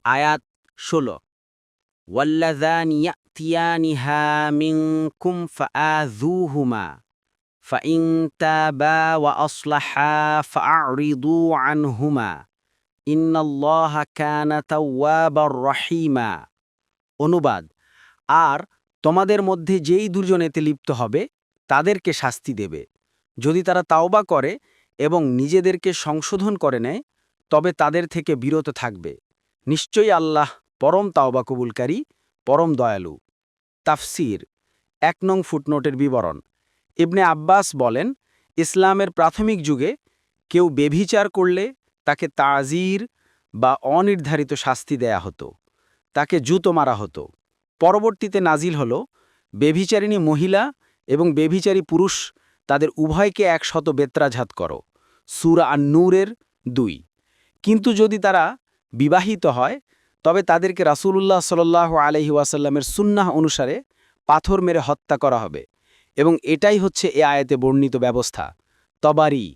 আয়াত ১৬ ওয়াল্লাযানি ইয়াতিয়ানিহা মিনকুম ফাআযুহুমা ফাইন তাবা ওয়া আসলাহা ফাআরিদু আনহুমা ইন্নাল্লাহা কানা তাওয়াবার রহিমা। অনুবাদ: আর তোমাদের মধ্যে যেই দুজন এতে লিপ্ত হবে তাদেরকে শাস্তি দেবে। যদি তারা তাওবা করে এবং নিজেদেরকে সংশোধন করে নেয় তবে তাদের থেকে বিরত থাকবে। নিশ্চয়ই আল্লাহ পরম তাওবা কবুলকারী, পরম দয়ালু। তাফসীর ১ নং ফুটনোটের বিবরণ। ইবনে আব্বাস বলেন, ইসলামের প্রাথমিক যুগে কেউ বেভিচার করলে তাকে তাজির বা অনির্ধারিত শাস্তি দেয়া হতো, তাকে জুতো মারা হতো। পরবর্তীতে নাজিল হল, বেভিচারিণী মহিলা এবং বেভিচারী পুরুষ তাদের উভয়কে ১০০ বেত্রাঘাত করো। সূরা আন-নূরের ২। কিন্তু যদি তারা বিবাহিত হয় তবে তাদেরকে রাসূলুল্লাহ সাল্লাল্লাহু আলাইহি ওয়াসাল্লামের সুন্নাহ অনুসারে পাথর মেরে হত্যা করা হবে এবং এটাই হচ্ছে এ আয়াতে বর্ণিত ব্যবস্থা। তবারি